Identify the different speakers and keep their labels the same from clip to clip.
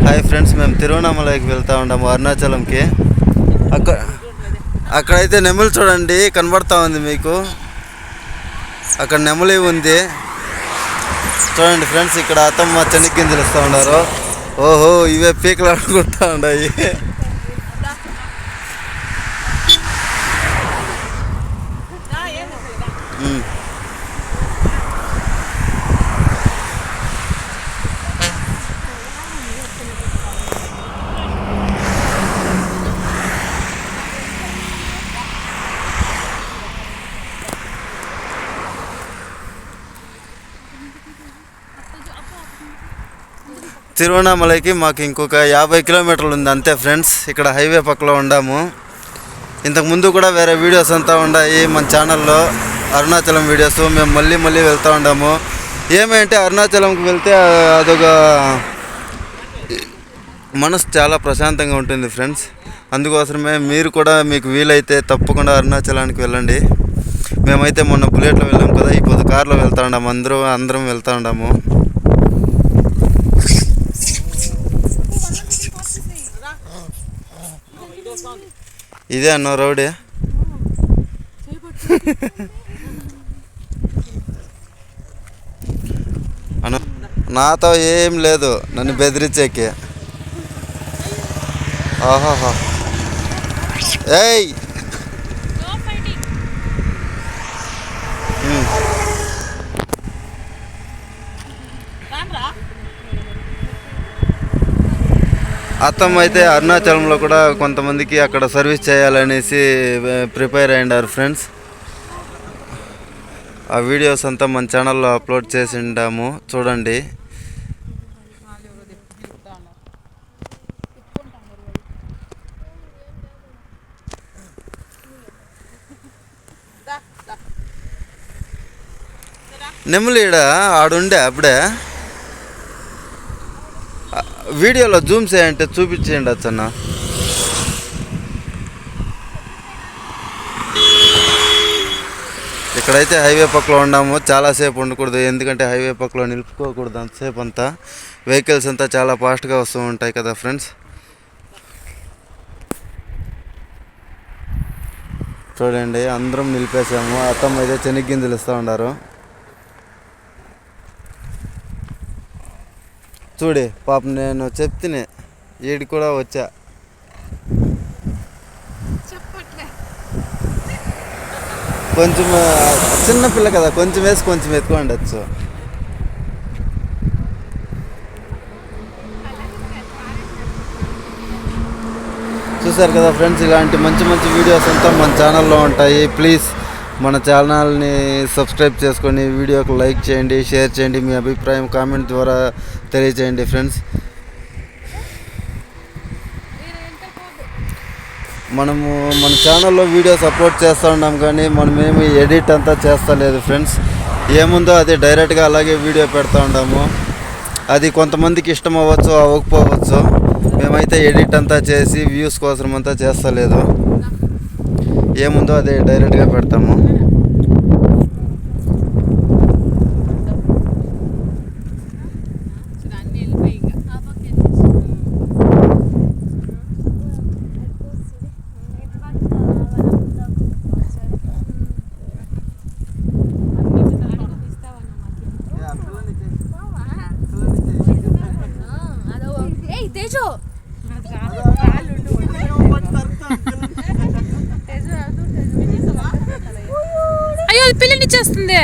Speaker 1: Hi friends, మేము తిరువణామలైకి వెళ్తూ ఉంటాము, అరుణాచలంకి. అక్కడైతే నెమలి చూడండి కనబడతా ఉంది మీకు. అక్కడ నెమలి ఉంది చూడండి ఫ్రెండ్స్. ఇక్కడ అత్తమ్మ చెనిగ్గింజలు ఇస్తూ ఉన్నారు. ఓహో, ఇవే పీకలు ఆడుకుంటా ఉన్నాయి. తిరువణామలైకి మాకు ఇంకొక 50 కిలోమీటర్లు ఉంది అంతే ఫ్రెండ్స్. ఇక్కడ హైవే పక్కలో ఉండాము. ఇంతకుముందు కూడా వేరే వీడియోస్ అంతా ఉన్నాయి మన ఛానల్లో, అరుణాచలం వీడియోస్. మేము మళ్ళీ వెళ్తూ ఉండాము. ఏమంటే అరుణాచలంకి వెళ్తే అదొక మనసు చాలా ప్రశాంతంగా ఉంటుంది ఫ్రెండ్స్. అందుకోసమే మీరు కూడా మీకు వీలైతే తప్పకుండా అరుణాచలానికి వెళ్ళండి. మేమైతే మొన్న బుల్లెట్లో వెళ్ళాం కదా, ఇప్పుడు కార్లో వెళ్తూ ఉన్నాము. అందరం వెళ్తూ ఉన్నాము. ఇదే అన్న రోడ్. అన్న నాతో ఏం లేదు, నన్ను బెదిరించేకి. ఆహాహా, ఏయ్ అత్తమ్మ అయితే అరుణాచలంలో కూడా కొంతమందికి అక్కడ సర్వీస్ చేయాలనేసి ప్రిపేర్ అయ్యారు ఫ్రెండ్స్. ఆ వీడియోస్ అంతా మన ఛానల్లో అప్లోడ్ చేసి ఉంటాము, చూడండి. నెమ్మలీడ ఆడుండే అప్పుడే వీడియోలో జూమ్ చేయంటే చూపించేయండి అచ్చన్న. ఇక్కడైతే హైవే పక్కలో ఉన్నాము. చాలాసేపు ఉండకూడదు, ఎందుకంటే హైవే పక్కలో నిలుపుకోకూడదు అంతసేపు అంతా. వెహికల్స్ అంతా చాలా ఫాస్ట్గా వస్తూ ఉంటాయి కదా ఫ్రెండ్స్. చూడండి, అందరం నిలిపేసాము. అత్తమ్మ అయితే చెనిగ్గింజలు ఇస్తూ ఉన్నారు. చూడి పాపం, నేను చెప్తేనే ఈడి కూడా వచ్చా. కొంచెం చిన్నపిల్ల కదా, కొంచెం వేసి కొంచెం ఎత్తుకోండచ్చు. చూసారు కదా ఫ్రెండ్స్, ఇలాంటి మంచి వీడియోస్ అంతా మన ఛానల్లో ఉంటాయి. ప్లీజ్ మన ఛానల్ని సబ్స్క్రైబ్ చేసుకొని వీడియోకి లైక్ చేయండి, షేర్ చేయండి. మీ అభిప్రాయం కామెంట్ ద్వారా తెలియజేయండి ఫ్రెండ్స్. మనము మన ఛానల్లో వీడియోస్ అప్లోడ్ చేస్తూ ఉన్నాం, కానీ మనమేమి ఎడిట్ అంతా చేస్తలేదు ఫ్రెండ్స్. ఏముందో అది డైరెక్ట్గా అలాగే వీడియో పెడతా ఉన్నాము. అది కొంతమందికి ఇష్టం అవ్వచ్చు, అవ్వకపోవచ్చు. మేమైతే ఎడిట్ అంతా చేసి వ్యూస్ కోసం అంతా చేస్తలేదు. ఏముందో అదే డైరెక్ట్గా పెడతాము.
Speaker 2: అయ్యో, అది పిల్లని చేస్తుంది.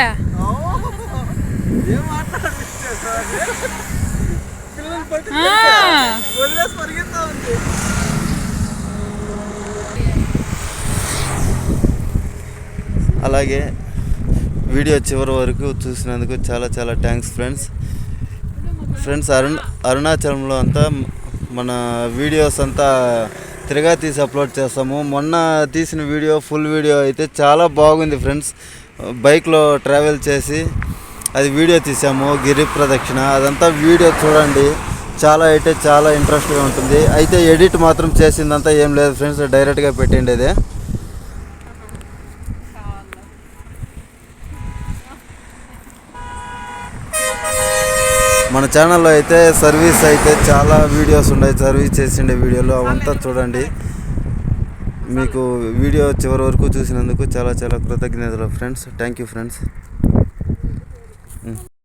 Speaker 1: అలాగే వీడియో చివరి వరకు చూసినందుకు చాలా థ్యాంక్స్ ఫ్రెండ్స్. అరుణాచలంలో అంతా మన వీడియోస్ అంతా తిరగా తీసి అప్లోడ్ చేస్తాము. మొన్న తీసిన వీడియో, ఫుల్ వీడియో అయితే చాలా బాగుంది ఫ్రెండ్స్. బైక్లో ట్రావెల్ చేసి అది వీడియో తీసాము, గిరి ప్రదక్షిణ. అదంతా వీడియో చూడండి, చాలా ఇంట్రెస్ట్గా ఉంటుంది. అయితే ఎడిట్ మాత్రం చేసిందంతా ఏం లేదు ఫ్రెండ్స్, డైరెక్ట్గా పెట్టిండేదే. మన ఛానల్లో అయితే సర్వీస్ అయితే చాలా వీడియోస్ ఉన్నాయి, సర్వీస్ చేసిండే వీడియోలు అవంతా చూడండి. మీకు వీడియో చివరి వరకు చూసినందుకు చాలా చాలా కృతజ్ఞతలు ఫ్రెండ్స్. Thank you friends.